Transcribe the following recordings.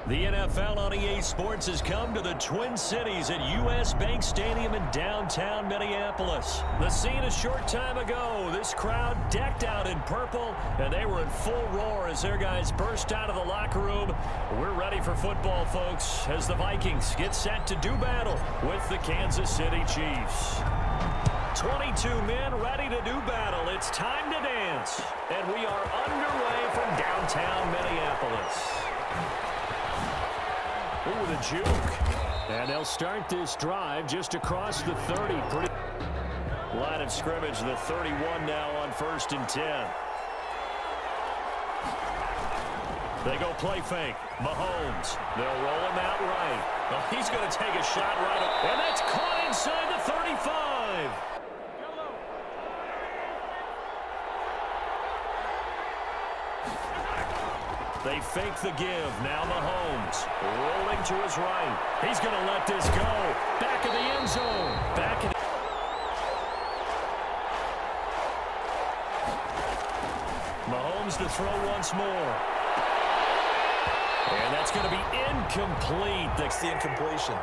The NFL on EA Sports has come to the Twin Cities at US Bank Stadium in downtown Minneapolis. The scene a short time ago, this crowd decked out in purple, and they were in full roar as their guys burst out of the locker room. We're ready for football, folks, as the Vikings get set to do battle with the Kansas City Chiefs. 22 men ready to do battle. It's time to dance, and we are underway from downtown Minneapolis. Ooh, the juke. And they'll start this drive just across the 30. Line of scrimmage, the 31 now on 1st and 10. They go play fake. Mahomes. They'll roll him out right. Well, he's going to take a shot right up. And that's caught inside the 35. They fake the give. Now Mahomes rolling to his right. He's going to let this go. Back of the end zone. Back in. Mahomes to throw once more. And that's going to be incomplete. That's the incompletion.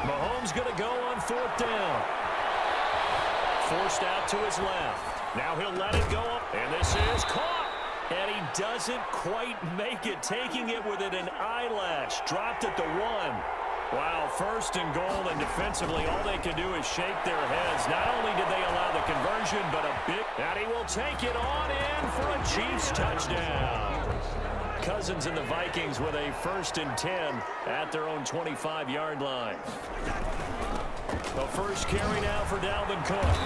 Mahomes going to go on 4th down. Forced out to his left. Now he'll let it go up, and this is caught. And he doesn't quite make it, taking it within an eyelash. Dropped at the 1. Wow, 1st and goal, and defensively, all they can do is shake their heads. Not only did they allow the conversion, but a big... And he will take it on in for a Chiefs touchdown. Cousins and the Vikings with a 1st and 10 at their own 25-yard line. The first carry now for Dalvin Cook.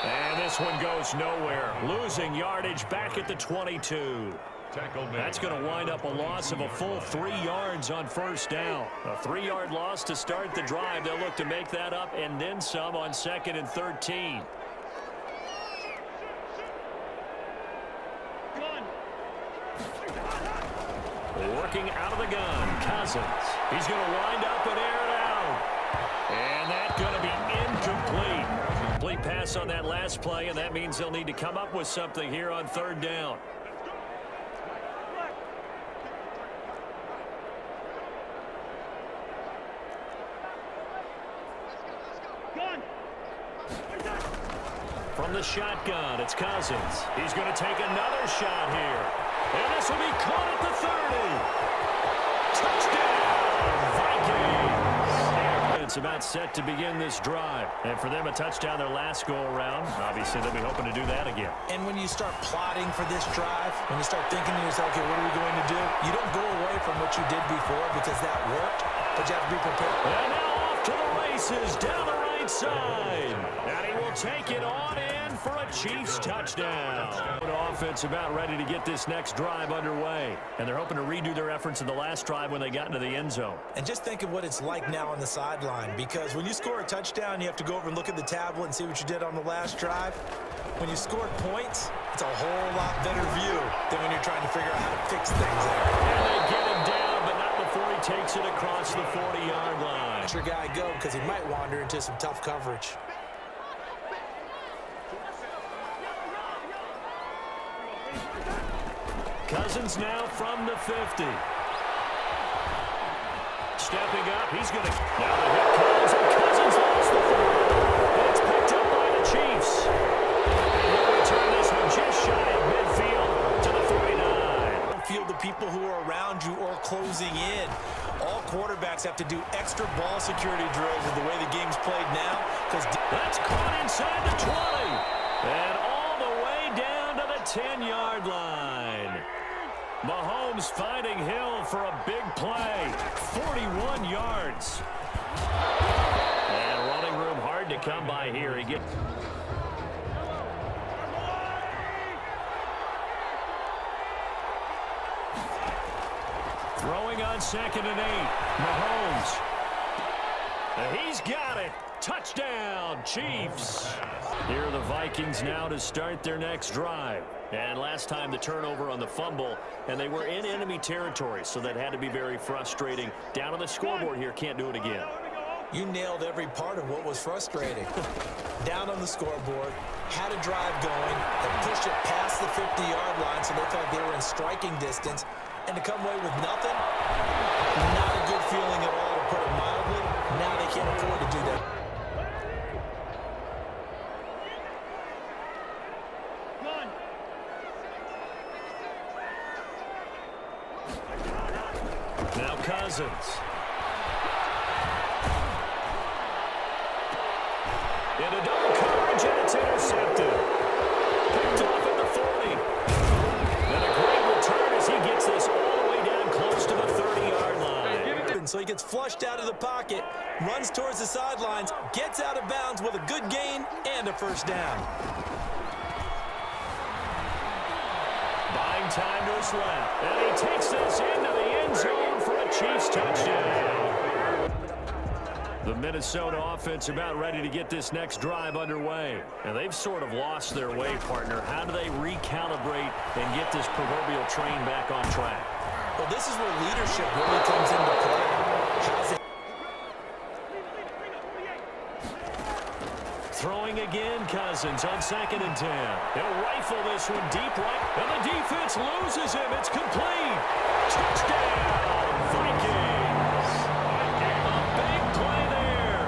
And this one goes nowhere. Losing yardage back at the 22. That's going to wind up a loss of a full 3 yards on 1st down. A 3-yard loss to start the drive. They'll look to make that up and then some on 2nd and 13. Working out of the gun, Cousins. He's going to wind up and air it out. And that's going to be incomplete. Complete pass on that last play, and that means they'll need to come up with something here on 3rd down. From the shotgun, it's Cousins. He's going to take another shot here. And this will be caught at the 30. Touchdown, Vikings. It's about set to begin this drive. And for them, a touchdown their last go-around. Obviously, they'll be hoping to do that again. And when you start plotting for this drive, when you start thinking to yourself, okay, what are we going to do? You don't go away from what you did before because that worked, but you have to be prepared. And now off to the races down the right side. And he will take it on in for a Chiefs touchdown. The offense about ready to get this next drive underway. And they're hoping to redo their efforts in the last drive when they got into the end zone. And just think of what it's like now on the sideline, because when you score a touchdown, you have to go over and look at the tablet and see what you did on the last drive. When you scored points, it's a whole lot better view than when you're trying to figure out how to fix things there. And they get him down, but not before he takes it across the 40-yard line. Let your guy go because he might wander into some tough coverage. Cousins now from the 50. Stepping up, he's going to... Now the hit comes, and Cousins lost the 4. It's picked up by the Chiefs. And he'll return this one just shy of midfield to the 49. Don't feel the people who are around you or closing in. All quarterbacks have to do extra ball security drills with the way the game's played now. Because that's caught inside the 20. And all the way down to the 10-yard line. Mahomes finding Hill for a big play. 41 yards. And running room hard to come by here. He gets... Throwing on 2nd and 8. Mahomes. And he's got it. Touchdown, Chiefs. Here are the Vikings now to start their next drive. And last time the turnover on the fumble, and they were in enemy territory, so that had to be very frustrating. Down on the scoreboard here, can't do it again. You nailed every part of what was frustrating. down on the scoreboard, had a drive going, and pushed it past the 50-yard line so they felt they were in striking distance, and to come away with nothing, not a good feeling at all, to put it mildly. Now they can't afford to do that. Now Cousins. Into double coverage, and it's intercepted. Picked off at the 40. And a great return as he gets this all the way down close to the 30-yard line. So he gets flushed out of the pocket, runs towards the sidelines, gets out of bounds with a good gain and a first down. Buying time to his left. And he takes this into the end zone for a Chiefs touchdown. The Minnesota offense about ready to get this next drive underway. And they've sort of lost their way, partner. How do they recalibrate and get this proverbial train back on track? Well, this is where leadership really comes into play. Throwing again, Cousins on 2nd and 10. He'll rifle this one deep right, and the defense loses him. It's complete. Touchdown, Vikings. A big play there.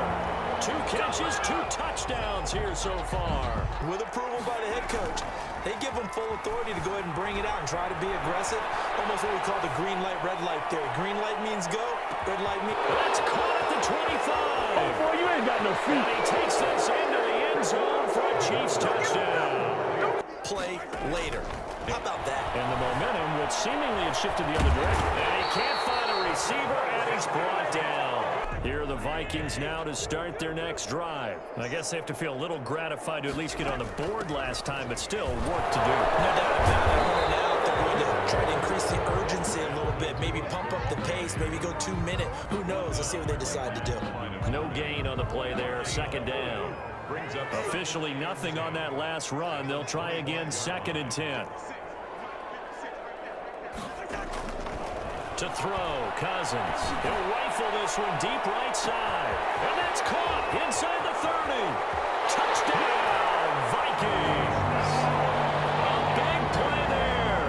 2 catches, 2 touchdowns here so far. With approval by the head coach, they give him full authority to go ahead and bring it out and try to be aggressive. Almost what we call the green light, red light theory. Green light means go, red light means... That's caught at the 25. Oh, boy, you ain't got no feet. And he takes this into the end zone for a Chiefs touchdown. Play later. How about that? And the momentum, which seemingly had shifted the other direction. And he can't find a receiver, and he's brought down. Here are the Vikings now to start their next drive. I guess they have to feel a little gratified to at least get on the board last time, but still work to do. No doubt about it. Now they're going to try to increase the urgency a little bit, maybe pump up the pace, maybe go 2 minute. Who knows? Let's see what they decide to do. No gain on the play there, 2nd down. Officially nothing on that last run. They'll try again, 2nd and 10. To throw, Cousins. He'll rifle this one deep right side. And that's caught inside the 30. Touchdown, Vikings. A big play there.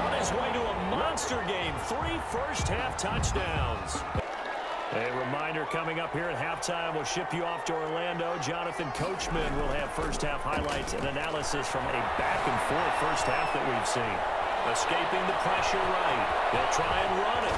On his way to a monster game. 3 first-half touchdowns. A reminder coming up here at halftime. We'll ship you off to Orlando. Jonathan Coachman will have first-half highlights and analysis from a back-and-forth first half that we've seen. Escaping the pressure right. They'll try and run it.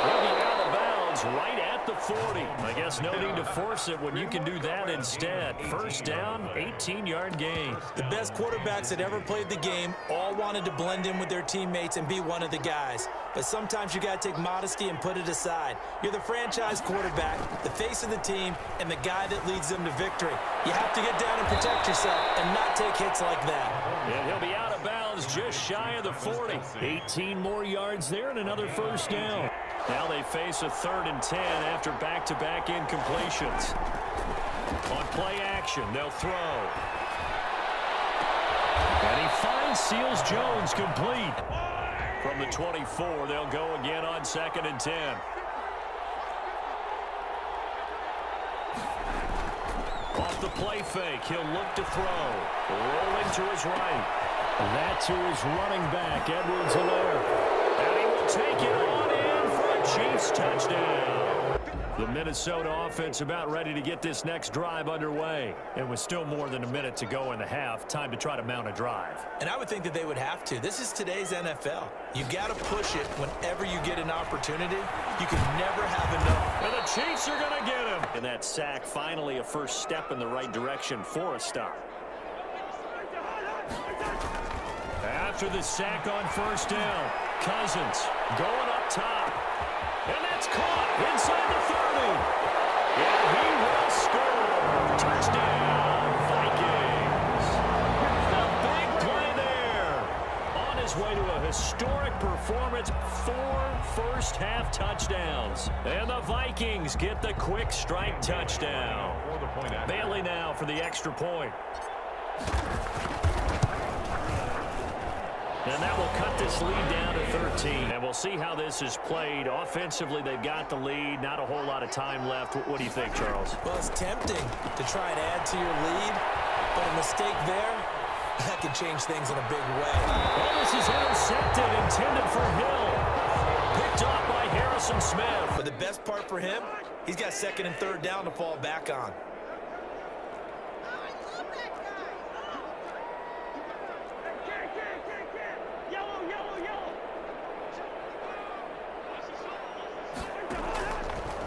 He'll be out of bounds right at the 40. I guess no need to force it when you can do that instead. First down, 18-yard gain. The best quarterbacks that ever played the game all wanted to blend in with their teammates and be one of the guys. But sometimes you got to take modesty and put it aside. You're the franchise quarterback, the face of the team, and the guy that leads them to victory. You have to get down and protect yourself and not take hits like that. And he'll be out of bounds just shy of the 40. 18 more yards there and another first down. Now they face a 3rd and 10 after back-to-back incompletions. On play action, they'll throw. And he finds Seals-Jones complete. From the 24, they'll go again on 2nd and 10. Off the play fake, he'll look to throw. Rolling to his right. That to his running back, Edwards-Helaire. And he will take it on in for a Chiefs touchdown. The Minnesota offense about ready to get this next drive underway. And with still more than a minute to go in the half, time to try to mount a drive. And I would think that they would have to. This is today's NFL. You got to push it whenever you get an opportunity. You can never have enough. And the Chiefs are going to get him. And that sack, finally a first step in the right direction for a stop. After the sack on first down, Cousins going up top. And that's caught inside the 30. And he will score. Touchdown, Vikings. A big play there. On his way to a historic performance, 4 first-half touchdowns. And the Vikings get the quick strike touchdown. Bailey now for the extra point. And that will cut this lead down to 13. And we'll see how this is played. Offensively, they've got the lead. Not a whole lot of time left. What do you think, Charles? Well, it's tempting to try and add to your lead, but a mistake there, that could change things in a big way. Well, this is intercepted, intended for Hill. Picked off by Harrison Smith. But the best part for him, he's got second and third down to fall back on.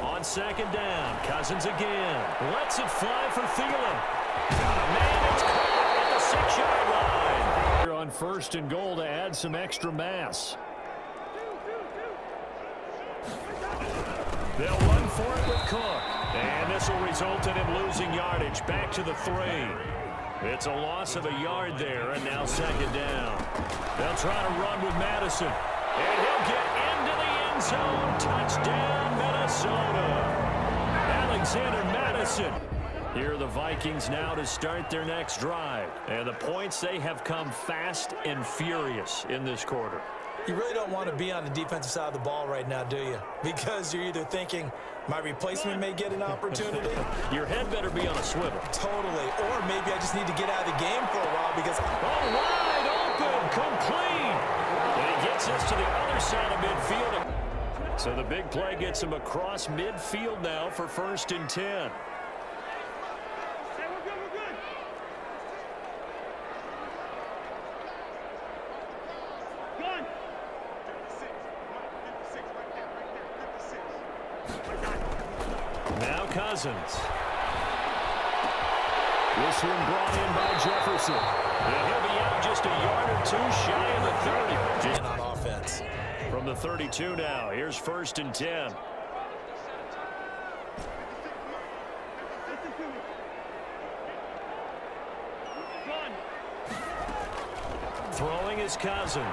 On second down, Cousins again. Lets it fly for Thielen. Got a man, it's caught at the 6-yard line. Here on first and goal to add some extra mass. They'll run for it with Cook. And this will result in him losing yardage back to the 3. It's a loss of a yard there, and now second down. They'll try to run with Madison. And he'll get into the end zone. Touchdown, Minnesota. Alexander Madison. Here are the Vikings now to start their next drive. And the points, they have come fast and furious in this quarter. You really don't want to be on the defensive side of the ball right now, do you? Because you're either thinking, my replacement may get an opportunity. Your head better be on a swivel. Totally. Or maybe I just need to get out of the game for a while because... Oh, wide open, complete. And he gets us to the other side of midfield. So the big play gets him across midfield now for first and 10. Now Cousins. This one brought in by Jefferson. And he'll be out just a yard or two shy of the 30. Just on offense. From the 32 now. Here's first and 10. Throwing is Cousins.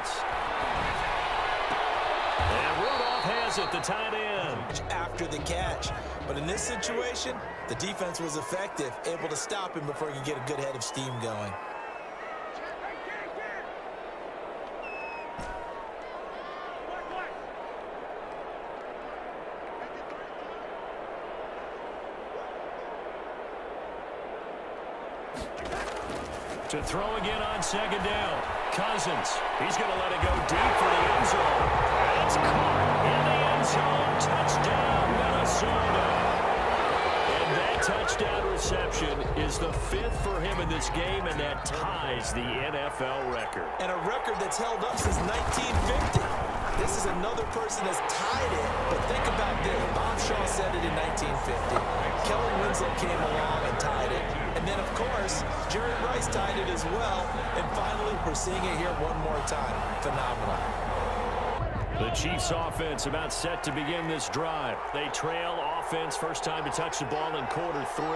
And Rudolph has it, the tight end. After the catch. But in this situation, the defense was effective, able to stop him before he could get a good head of steam going. To throw again on second down. Cousins. He's going to let it go deep for the end zone. It's caught in the end zone. Touchdown, Minnesota. And that touchdown reception is the 5th for him in this game, and that ties the NFL record. And a record that's held up since 1950. This is another person that's tied it, but think about this. Bob Shaw said it in 1950. Kellen Winslow came along and tied it. And then, of course, Jerry Rice tied it as well. And finally, we're seeing it here one more time. Phenomenal. The Chiefs offense about set to begin this drive. They trail offense, first time to touch the ball in quarter 3,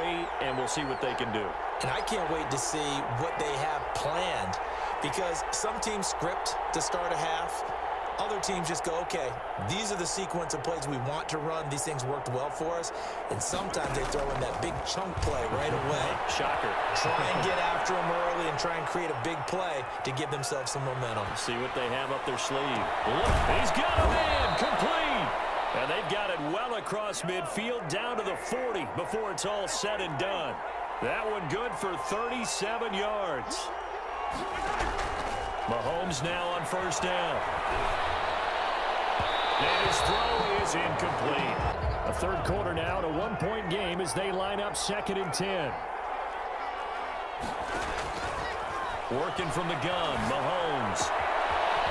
and we'll see what they can do. And I can't wait to see what they have planned, because some teams script to start a half. Other teams just go, okay, these are the sequence of plays we want to run. These things worked well for us. And sometimes they throw in that big chunk play right away. Shocker. Try and get after them early and try and create a big play to give themselves some momentum. See what they have up their sleeve. Look, he's got him in, complete. And they've got it well across midfield, down to the 40 before it's all said and done. That one good for 37 yards. Mahomes now on first down. And his throw is incomplete. A third quarter now, a 1-point game as they line up second and 10. Working from the gun, Mahomes.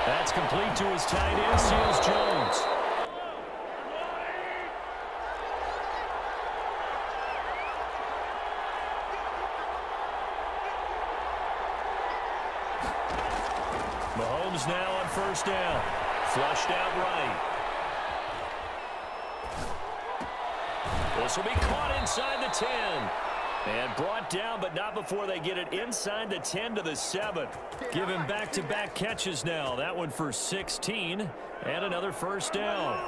That's complete to his tight end, Seals Jones. Mahomes now on first down. Flushed out right. This will be caught inside the 10. And brought down, but not before they get it inside the 10 to the 7. Giving back-to-back catches now. That one for 16. And another first down.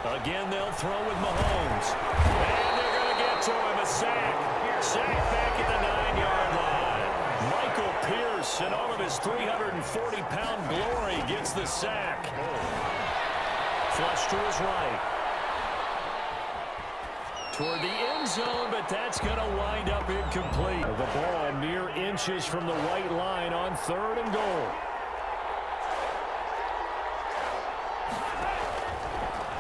Again, they'll throw with Mahomes. And they're going to get to him, a sack. Sack back at the 9-yard line. Michael Pierce, in all of his 340-pound glory, gets the sack. Flush to his right. Toward the end zone, but that's going to wind up incomplete. The ball mere inches from the white line on 3rd and goal.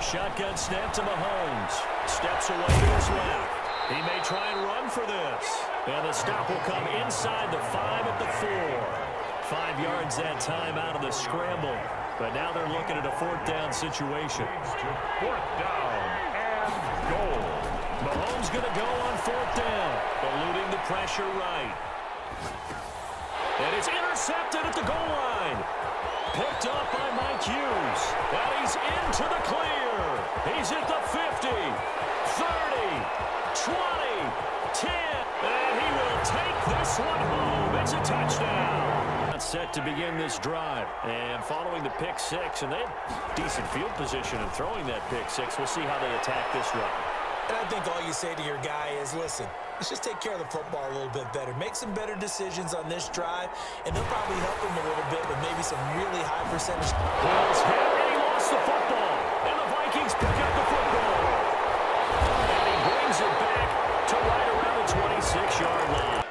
Shotgun snap to Mahomes. Steps away to his left. He may try and run for this. And the stop will come inside the 5 at the 4. 5 yards that time out of the scramble. But now they're looking at a 4th down situation. 4th down and goal. Mahomes going to go on 4th down, eluding the pressure right. And it's intercepted at the goal line. Picked up by Mike Hughes. And he's into the clear. He's at the 50, 30, 20, 10. And he will take this one home. It's a touchdown. Set to begin this drive. And following the pick 6, and they have decent field position in throwing that pick 6. We'll see how they attack this drive. And I think all you say to your guy is, listen, let's just take care of the football a little bit better. Make some better decisions on this drive, and they'll probably help him a little bit with maybe some really high percentage. Ball's hit, and he lost the football. And the Vikings pick up the football. And he brings it back to right around the 26-yard line.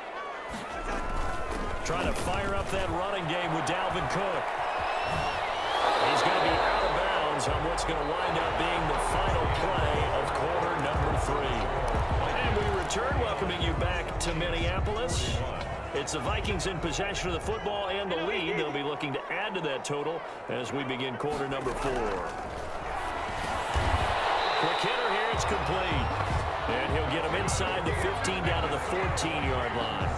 Trying to fire up that running game with Dalvin Cook. He's going to be out of bounds on what's going to wind up being the final play of quarter number 3. And we return, welcoming you back to Minneapolis. It's the Vikings in possession of the football and the lead. They'll be looking to add to that total as we begin quarter number 4. Quick hitter here, it's complete. And he'll get him inside the 15 down to the 14-yard line.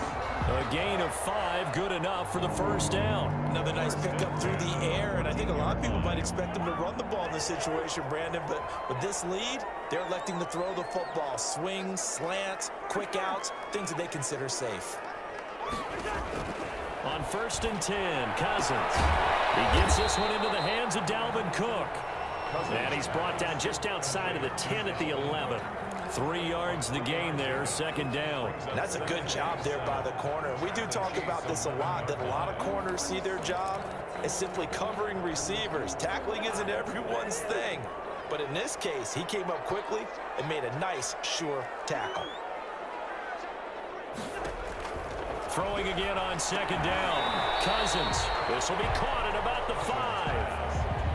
A gain of 5, good enough for the 1st down. Another nice pickup through the air, and I think a lot of people might expect him to run the ball in this situation, Brandon, but with this lead, they're electing to throw the football. Swings, slants, quick outs, things that they consider safe. On 1st and 10, Cousins. He gets this one into the hands of Dalvin Cook. And he's brought down just outside of the 10 at the 11. 3 yards the gain there, 2nd down. That's a good job there by the corner. We do talk about this a lot, that a lot of corners see their job as simply covering receivers. Tackling isn't everyone's thing. But in this case, he came up quickly and made a nice, sure tackle. Throwing again on 2nd down. Cousins. This will be caught at about the 5.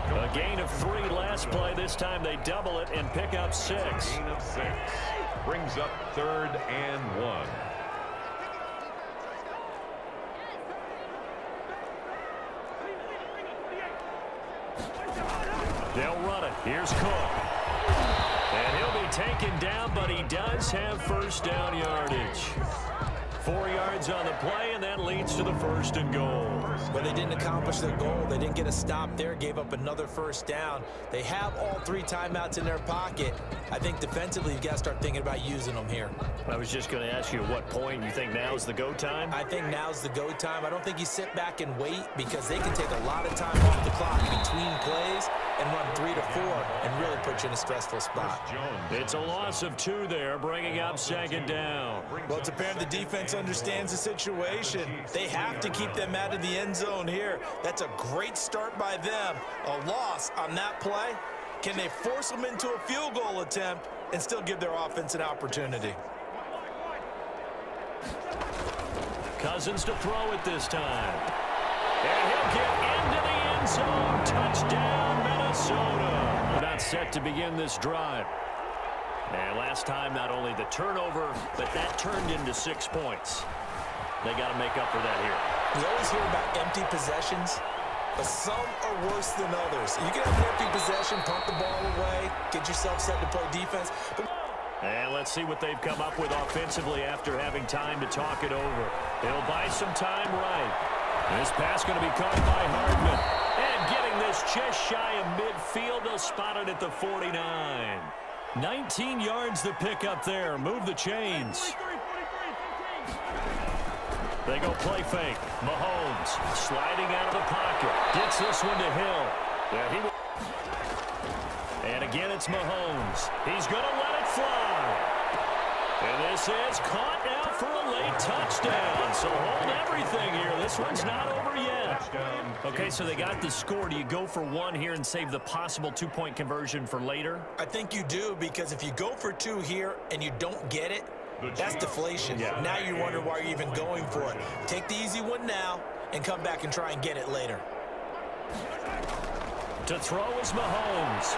A gain of 3 last play. This time they double it and pick up 6. Gain of 6. Brings up 3rd and 1. They'll run it. Here's Cook. And he'll be taken down, but he does have 1st down yardage. 4 yards on the play, and that leads to the 1st and goal. But they didn't accomplish their goal. They didn't get a stop there, gave up another 1st down. They have all 3 timeouts in their pocket. I think defensively, you've got to start thinking about using them here. I was just going to ask you at what point you think now is the go time? I think now's the go time. I don't think you sit back and wait because they can take a lot of time off the clock between plays and run 3 to 4 and really put you in a stressful spot. It's a loss of 2 there, bringing up 2nd down. Well, it's apparent the defense understands the situation. They have to keep them out of the end zone here. That's a great start by them. A loss on that play. Can they force them into a field goal attempt and still give their offense an opportunity? Cousins to throw it this time. And he'll get into the end zone. Touchdown, Minnesota. We're not set to begin this drive. And last time, not only the turnover, but that turned into 6 points. They got to make up for that here. You always hear about empty possessions, but some are worse than others. You can have an empty possession, punt the ball away, get yourself set to play defense. And let's see what they've come up with offensively after having time to talk it over. They'll buy some time right. This pass going to be caught by Hardman. And getting this just shy of midfield, they'll spot it at the 49. 19 yards to pick up there. Move the chains. They go play fake. Mahomes sliding out of the pocket. Gets this one to Hill. And again, it's Mahomes. He's going to let it fly. And this is caught now for a late touchdown. So hold everything here. This one's not over yet. Okay, so they got the score. Do you go for one here and save the possible two-point conversion for later? I think you do, because if you go for two here and you don't get it, that's deflation. Yeah. Now you wonder why you're even going for it. Take the easy one now and come back and try and get it later. To throw is Mahomes.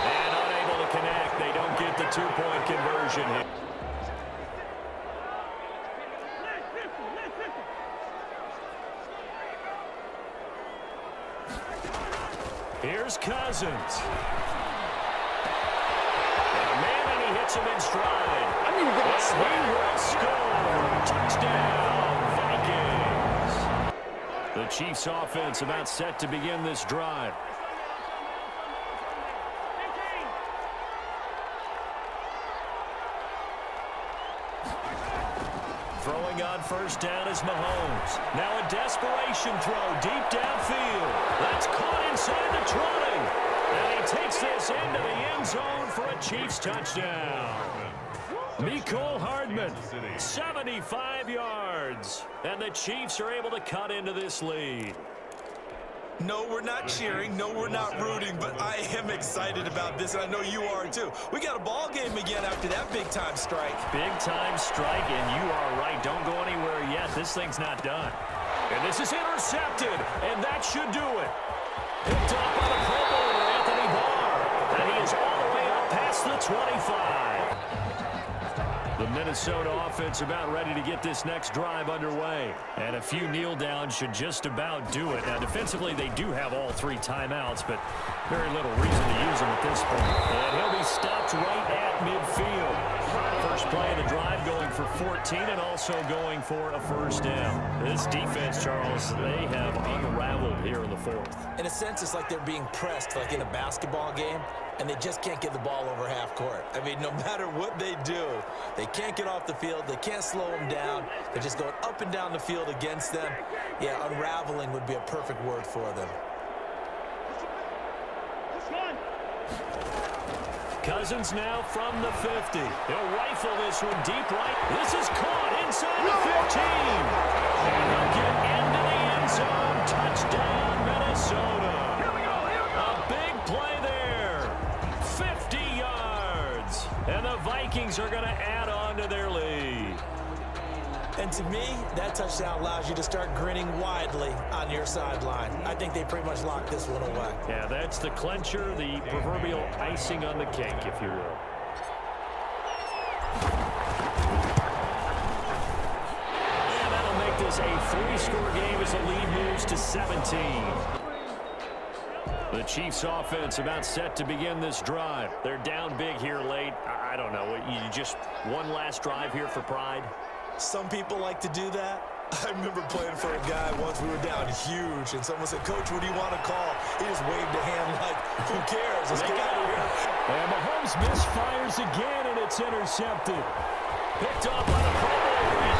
And unable to connect. They don't get the two-point conversion here. Here's Cousins. And he hits him in stride. I mean, he will score. Touchdown, Vikings. The Chiefs offense about set to begin this drive. Throwing on first down is Mahomes. Now a desperation throw deep downfield. That's caught inside the 20. And he takes this into the end zone for a Chiefs touchdown. Mecole Hardman, 75 yards. And the Chiefs are able to cut into this lead. No, we're not cheering. No, we're not rooting. But I am excited about this, and I know you are too. We got a ball game again after that big-time strike. Big-time strike, and you are right. Don't go anywhere yet. This thing's not done. And this is intercepted, and that should do it. Picked up by the Pro Bowler, Anthony Barr. And he is all the way up past the 25. The Minnesota offense about ready to get this next drive underway. And a few kneel downs should just about do it. Now, defensively, they do have all three timeouts, but very little reason to use them at this point. And he'll be stopped right at midfield. First play of the drive going for 14 and also going for a first down. This defense, Charles, they have unraveled here in the fourth. In a sense, it's like they're being pressed like in a basketball game, and they just can't get the ball over half court. I mean, no matter what they do, they can't get off the field. They can't slow them down. They're just going up and down the field against them. Yeah, unraveling would be a perfect word for them. Cousins now from the 50. He'll rifle this one deep right. This is caught inside the 15. And he'll get into the end zone. Touchdown, Minnesota. A big play there. 50 yards. And the Vikings are going to add on to their lead. And to me, that touchdown allows you to start grinning widely on your sideline. I think they pretty much locked this one away. Yeah, that's the clincher, the proverbial icing on the cake, if you will. And that'll make this a 3-score game as the lead moves to 17. The Chiefs offense about set to begin this drive. They're down big here late. I don't know. You just one last drive here for pride? Some people like to do that. I remember playing for a guy once. We were down huge, and someone said, "Coach, what do you want to call?" He just waved a hand like, "Who cares? Let's get out of here." And Mahomes misfires again, and it's intercepted. Picked up by the Pro Bowler,